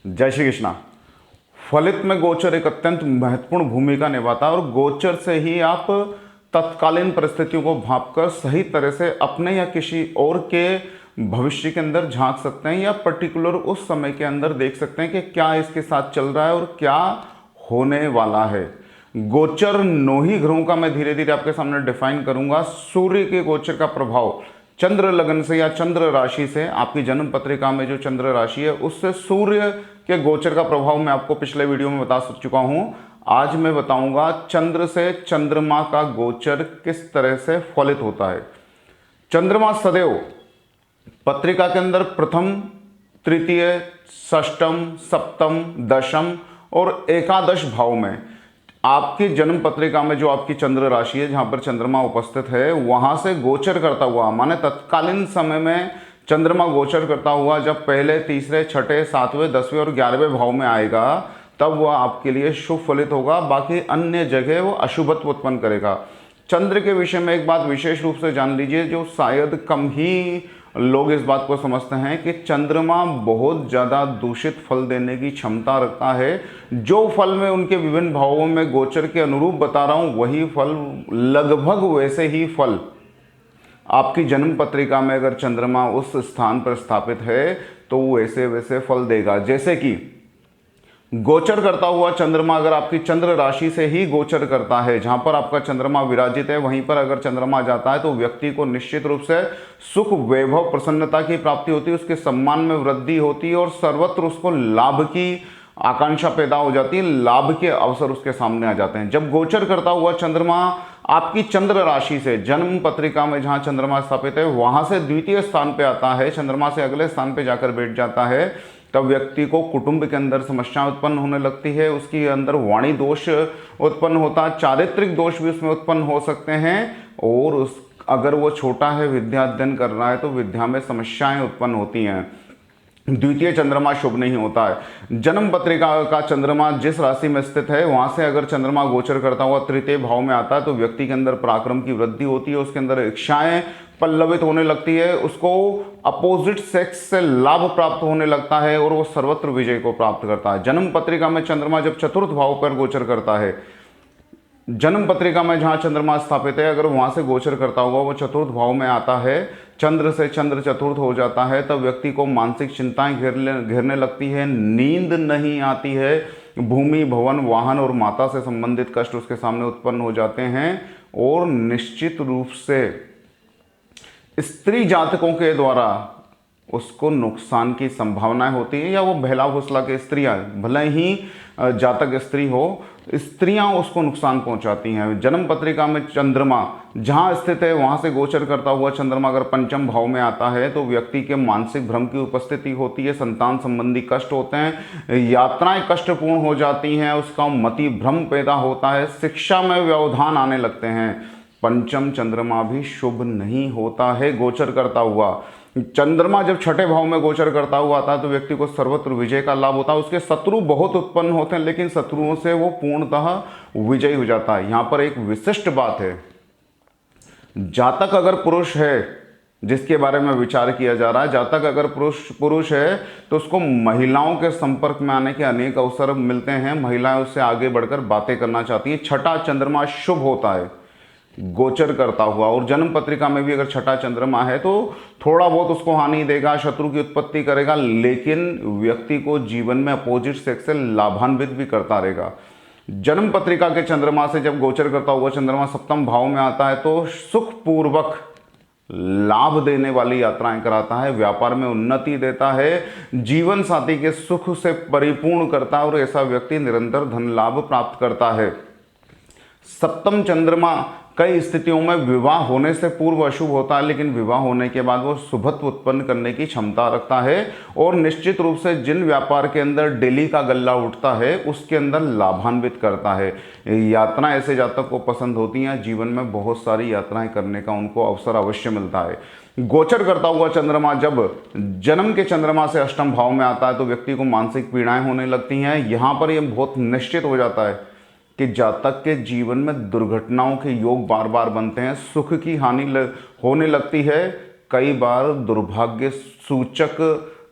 जय श्री कृष्णा। फलित में गोचर एक अत्यंत महत्वपूर्ण भूमिका निभाता है और गोचर से ही आप तत्कालीन परिस्थितियों को भांपकर सही तरह से अपने या किसी और के भविष्य के अंदर झांक सकते हैं या पर्टिकुलर उस समय के अंदर देख सकते हैं कि क्या इसके साथ चल रहा है और क्या होने वाला है। गोचर 9 ही ग्रहों का मैं धीरे धीरे आपके सामने डिफाइन करूंगा। सूर्य के गोचर का प्रभाव चंद्र लगन से या चंद्र राशि से, आपकी जन्म पत्रिका में जो चंद्र राशि है उससे सूर्य के गोचर का प्रभाव मैं आपको पिछले वीडियो में बता चुका हूं। आज मैं बताऊंगा चंद्र से चंद्रमा का गोचर किस तरह से फलित होता है। चंद्रमा सदैव पत्रिका के अंदर प्रथम, तृतीय, षष्टम, सप्तम, दशम और एकादश भाव में, आपकी जन्म पत्रिका में जो आपकी चंद्र राशि है जहां पर चंद्रमा उपस्थित है वहां से गोचर करता हुआ, माने तत्कालीन समय में चंद्रमा गोचर करता हुआ जब पहले, तीसरे, छठे, सातवें, 10वें और 11वें भाव में आएगा तब वह आपके लिए शुभ फलित होगा। बाकी अन्य जगह वो अशुभत्व उत्पन्न करेगा। चंद्र के विषय में एक बात विशेष रूप से जान लीजिए, जो शायद कम ही लोग इस बात को समझते हैं कि चंद्रमा बहुत ज़्यादा दूषित फल देने की क्षमता रखता है। जो फल मैं उनके विभिन्न भावों में गोचर के अनुरूप बता रहा हूं वही फल, लगभग वैसे ही फल आपकी जन्म पत्रिका में अगर चंद्रमा उस स्थान पर स्थापित है तो वैसे वैसे फल देगा। जैसे कि गोचर करता हुआ चंद्रमा अगर आपकी चंद्र राशि से ही गोचर करता है, जहां पर आपका चंद्रमा विराजित है वहीं पर अगर चंद्रमा जाता है तो व्यक्ति को निश्चित रूप से सुख, वैभव, प्रसन्नता की प्राप्ति होती है, उसके सम्मान में वृद्धि होती है और सर्वत्र उसको लाभ की आकांक्षा पैदा हो जाती है, लाभ के अवसर उसके सामने आ जाते हैं। जब गोचर करता हुआ चंद्रमा आपकी चंद्र राशि से जन्म पत्रिका में जहां चंद्रमा स्थापित है वहां से द्वितीय स्थान पे आता है, चंद्रमा से अगले स्थान पे जाकर बैठ जाता है, तब व्यक्ति को कुटुंब के अंदर समस्याएं उत्पन्न होने लगती है, उसके अंदर वाणी दोष उत्पन्न होता है, चारित्रिक दोष भी उसमें उत्पन्न हो सकते हैं और उस अगर वो छोटा है, विद्या अध्ययन कर रहा है तो विद्या में समस्याएं उत्पन्न होती हैं। द्वितीय चंद्रमा शुभ नहीं होता है। जन्म पत्रिका का चंद्रमा जिस राशि में स्थित है वहां से अगर चंद्रमा गोचर करता हुआ तृतीय भाव में आता है तो व्यक्ति के अंदर पराक्रम की वृद्धि होती है, उसके अंदर इच्छाएं पल्लवित होने लगती है, उसको अपोजिट सेक्स से लाभ प्राप्त होने लगता है और वो सर्वत्र विजय को प्राप्त करता है। जन्म पत्रिका में चंद्रमा जब चतुर्थ भाव पर गोचर करता है, जन्म पत्रिका में जहां चंद्रमा स्थापित है अगर वहां से गोचर करता होगा वो चतुर्थ भाव में आता है, चंद्र से चंद्र चतुर्थ हो जाता है, तब व्यक्ति को मानसिक चिंताएं घेरने लगती है, नींद नहीं आती है, भूमि, भवन, वाहन और माता से संबंधित कष्ट उसके सामने उत्पन्न हो जाते हैं और निश्चित रूप से स्त्री जातकों के द्वारा उसको नुकसान की संभावनाएं होती है, या वो बहला फुसला के स्त्रियां, भले ही जातक स्त्री हो, स्त्रियां उसको नुकसान पहुंचाती हैं। जन्म पत्रिका में चंद्रमा जहां स्थित है वहां से गोचर करता हुआ चंद्रमा अगर पंचम भाव में आता है तो व्यक्ति के मानसिक भ्रम की उपस्थिति होती है, संतान संबंधी कष्ट होते हैं, यात्राएं कष्टपूर्ण हो जाती हैं, उसका मति भ्रम पैदा होता है, शिक्षा में व्यवधान आने लगते हैं। पंचम चंद्रमा भी शुभ नहीं होता है गोचर करता हुआ। चंद्रमा जब छठे भाव में गोचर करता हुआ आता है तो व्यक्ति को सर्वत्र विजय का लाभ होता है, उसके शत्रु बहुत उत्पन्न होते हैं लेकिन शत्रुओं से वो पूर्णतः विजयी हो जाता है। यहां पर एक विशिष्ट बात है, जातक अगर पुरुष है जिसके बारे में विचार किया जा रहा है, जातक अगर पुरुष है तो उसको महिलाओं के संपर्क में आने के अनेक अवसर मिलते हैं, महिलाएं उससे आगे बढ़कर बातें करना चाहती है। छठा चंद्रमा शुभ होता है गोचर करता हुआ, और जन्म पत्रिका में भी अगर छठा चंद्रमा है तो थोड़ा बहुत उसको हानि देगा, शत्रु की उत्पत्ति करेगा, लेकिन व्यक्ति को जीवन में अपोजिट सेक्स से लाभान्वित भी करता रहेगा। जन्म पत्रिका के चंद्रमा से जब गोचर करता हुआ चंद्रमा सप्तम भाव में आता है तो सुखपूर्वक लाभ देने वाली यात्राएं कराता है, व्यापार में उन्नति देता है, जीवन साथी के सुख से परिपूर्ण करता है और ऐसा व्यक्ति निरंतर धन लाभ प्राप्त करता है। सप्तम चंद्रमा कई स्थितियों में विवाह होने से पूर्व अशुभ होता है लेकिन विवाह होने के बाद वो शुभत्व उत्पन्न करने की क्षमता रखता है और निश्चित रूप से जिन व्यापार के अंदर डेली का गल्ला उठता है उसके अंदर लाभान्वित करता है। यात्राएं ऐसे जातक को पसंद होती हैं, जीवन में बहुत सारी यात्राएं करने का उनको अवसर अवश्य मिलता है। गोचर करता हुआ चंद्रमा जब जन्म के चंद्रमा से अष्टम भाव में आता है तो व्यक्ति को मानसिक पीड़ाएं होने लगती हैं। यहाँ पर यह बहुत निश्चित हो जाता है कि जातक के जीवन में दुर्घटनाओं के योग बार बार बनते हैं, सुख की हानि होने लगती है, कई बार दुर्भाग्य सूचक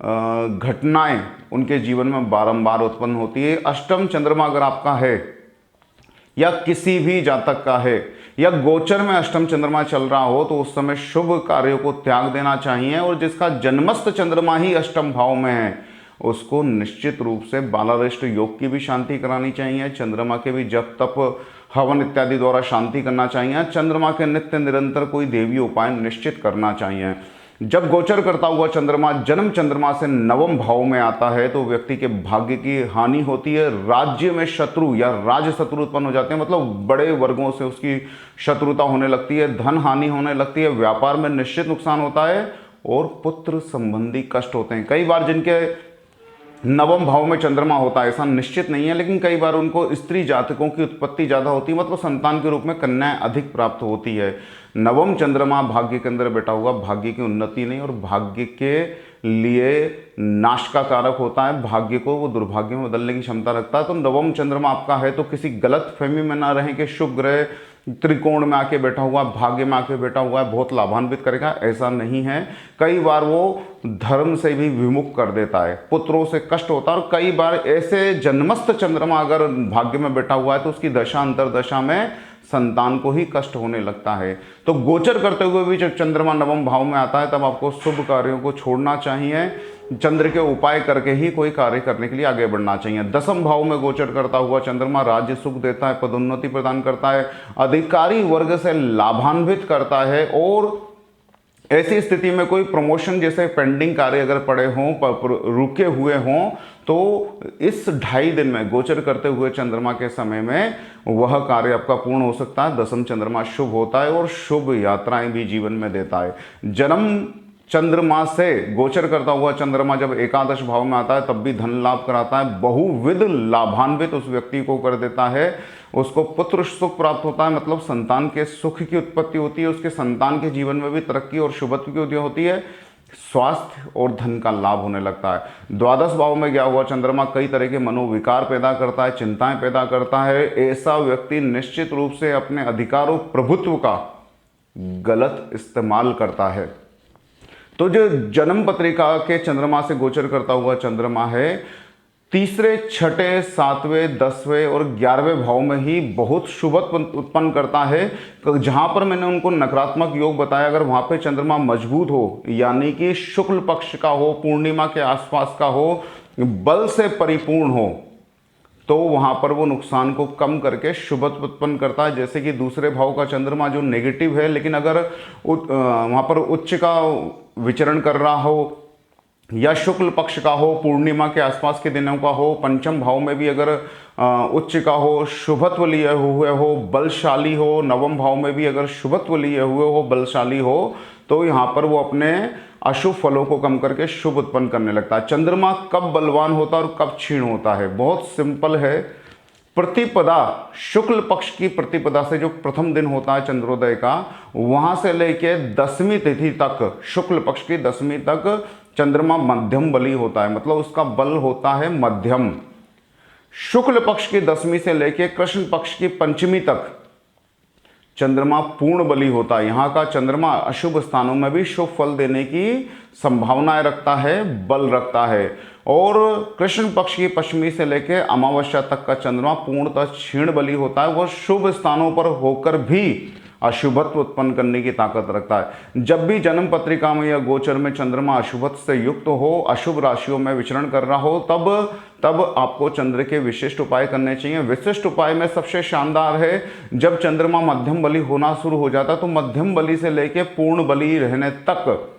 घटनाएं उनके जीवन में बारंबार उत्पन्न होती है। अष्टम चंद्रमा अगर आपका है या किसी भी जातक का है या गोचर में अष्टम चंद्रमा चल रहा हो तो उस समय शुभ कार्यों को त्याग देना चाहिए। और जिसका जन्मस्थ चंद्रमा ही अष्टम भाव में है उसको निश्चित रूप से बालारिष्ट योग की भी शांति करानी चाहिए, चंद्रमा के भी जप तप हवन इत्यादि द्वारा शांति करना चाहिए, चंद्रमा के नित्य निरंतर कोई देवी उपाय निश्चित करना चाहिए। जब गोचर करता हुआ चंद्रमा जन्म चंद्रमा से नवम भाव में आता है तो व्यक्ति के भाग्य की हानि होती है, राज्य में शत्रु या राज शत्रु उत्पन्न हो जाते हैं, मतलब बड़े वर्गों से उसकी शत्रुता होने लगती है, धन हानि होने लगती है, व्यापार में निश्चित नुकसान होता है और पुत्र संबंधी कष्ट होते हैं। कई बार जिनके नवम भाव में चंद्रमा होता है, ऐसा निश्चित नहीं है, लेकिन कई बार उनको स्त्री जातकों की उत्पत्ति ज़्यादा होती है, मतलब संतान के रूप में कन्याएं अधिक प्राप्त होती है। नवम चंद्रमा भाग्य के अंदर बैठा हुआ भाग्य की उन्नति नहीं और भाग्य के लिए नाश का कारक होता है, भाग्य को वो दुर्भाग्य में बदलने की क्षमता रखता है। तो नवम चंद्रमा आपका है तो किसी गलत फहमी में ना रहें कि शुभ ग्रह त्रिकोण में आके बैठा हुआ, भाग्य में आके बैठा हुआ है, बहुत लाभान्वित करेगा, ऐसा नहीं है। कई बार वो धर्म से भी विमुख कर देता है, पुत्रों से कष्ट होता है। और कई बार ऐसे जन्मस्थ चंद्रमा अगर भाग्य में बैठा हुआ है तो उसकी दशा अंतरदशा में संतान को ही कष्ट होने लगता है। तो गोचर करते हुए भी जब चंद्रमा नवम भाव में आता है तब आपको शुभ कार्यों को छोड़ना चाहिए, चंद्र के उपाय करके ही कोई कार्य करने के लिए आगे बढ़ना चाहिए। दसम भाव में गोचर करता हुआ चंद्रमा राज्य सुख देता है, पदोन्नति प्रदान करता है, अधिकारी वर्ग से लाभान्वित करता है और ऐसी स्थिति में कोई प्रमोशन जैसे पेंडिंग कार्य अगर पड़े हों, रुके हुए हों, तो इस 2.5 दिन में गोचर करते हुए चंद्रमा के समय में वह कार्य आपका पूर्ण हो सकता है। दसम चंद्रमा शुभ होता है और शुभ यात्राएं भी जीवन में देता है। जन्म चंद्रमा से गोचर करता हुआ चंद्रमा जब एकादश भाव में आता है तब भी धन लाभ कराता है, बहुविध लाभान्वित उस व्यक्ति को कर देता है, उसको पुत्र सुख प्राप्त होता है, मतलब संतान के सुख की उत्पत्ति होती है, उसके संतान के जीवन में भी तरक्की और शुभत्व की उदय होती है, स्वास्थ्य और धन का लाभ होने लगता है। द्वादश भाव में गया हुआ चंद्रमा कई तरह के मनोविकार पैदा करता है, चिंताएं पैदा करता है। ऐसा व्यक्ति निश्चित रूप से अपने अधिकार और प्रभुत्व का गलत इस्तेमाल करता है। तो जो जन्म पत्रिका के चंद्रमा से गोचर करता हुआ चंद्रमा है, तीसरे, छठे, 7वें, 10वें और 11वें भाव में ही बहुत शुभत्व उत्पन्न करता है। जहां पर मैंने उनको नकारात्मक योग बताया, अगर वहां पे चंद्रमा मजबूत हो, यानी कि शुक्ल पक्ष का हो, पूर्णिमा के आसपास का हो, बल से परिपूर्ण हो, तो वहां पर वो नुकसान को कम करके शुभत्व उत्पन्न करता है। जैसे कि दूसरे भाव का चंद्रमा जो नेगेटिव है, लेकिन अगर वहां पर उच्च का विचरण कर रहा हो या शुक्ल पक्ष का हो, पूर्णिमा के आसपास के दिनों का हो, पंचम भाव में भी अगर उच्च का हो, शुभत्व लिए हुए हो, बलशाली हो, नवम भाव में भी अगर शुभत्व लिए हुए हो, बलशाली हो, तो यहाँ पर वो अपने अशुभ फलों को कम करके शुभ उत्पन्न करने लगता है। चंद्रमा कब बलवान होता है और कब क्षीण होता है, बहुत सिंपल है। प्रतिपदा, शुक्ल पक्ष की प्रतिपदा से जो प्रथम दिन होता है चंद्रोदय का, वहां से लेके 10वीं तिथि तक, शुक्ल पक्ष की 10वीं तक चंद्रमा मध्यम बली होता है, मतलब उसका बल होता है मध्यम। शुक्ल पक्ष की 10वीं से लेके कृष्ण पक्ष की 5वीं तक चंद्रमा पूर्ण बली होता है। यहाँ का चंद्रमा अशुभ स्थानों में भी शुभ फल देने की संभावनाएं रखता है, बल रखता है। और कृष्ण पक्ष की 5वीं से लेकर अमावस्या तक का चंद्रमा पूर्णतः क्षीण बली होता है, वह शुभ स्थानों पर होकर भी अशुभत्व उत्पन्न करने की ताकत रखता है। जब भी जन्म पत्रिका में या गोचर में चंद्रमा अशुभत्व से युक्त हो, अशुभ राशियों में विचरण कर रहा हो, तब आपको चंद्र के विशिष्ट उपाय करने चाहिए। विशिष्ट उपाय में सबसे शानदार है, जब चंद्रमा मध्यम बली होना शुरू हो जाता है तो मध्यम बली से लेकर पूर्ण बली रहने तक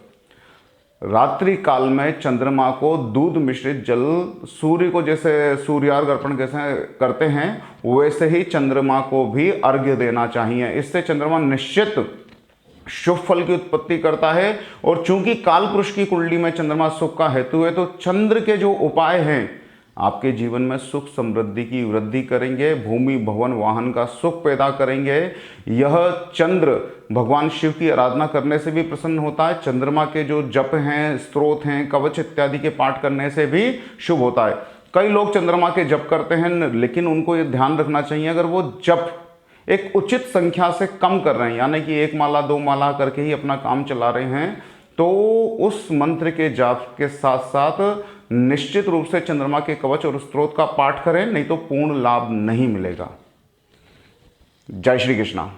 रात्रि काल में चंद्रमा को दूध मिश्रित जल, सूर्य को जैसे सूर्यार्घ अर्पण कैसे करते हैं वैसे ही चंद्रमा को भी अर्घ्य देना चाहिए। इससे चंद्रमा निश्चित शुभ फल की उत्पत्ति करता है। और चूंकि काल पुरुष की कुंडली में चंद्रमा सुख का हेतु है, तो चंद्र के जो उपाय हैं आपके जीवन में सुख समृद्धि की वृद्धि करेंगे, भूमि भवन वाहन का सुख पैदा करेंगे। यह चंद्र भगवान शिव की आराधना करने से भी प्रसन्न होता है। चंद्रमा के जो जप हैं, स्तोत्र हैं, कवच इत्यादि के पाठ करने से भी शुभ होता है। कई लोग चंद्रमा के जप करते हैं, लेकिन उनको ये ध्यान रखना चाहिए, अगर वो जप एक उचित संख्या से कम कर रहे हैं, यानी कि 1 माला 2 माला करके ही अपना काम चला रहे हैं, तो तो उस मंत्र के जाप के साथ साथ निश्चित रूप से चंद्रमा के कवच और स्त्रोत का पाठ करें, नहीं तो पूर्ण लाभ नहीं मिलेगा। जय श्री कृष्णा।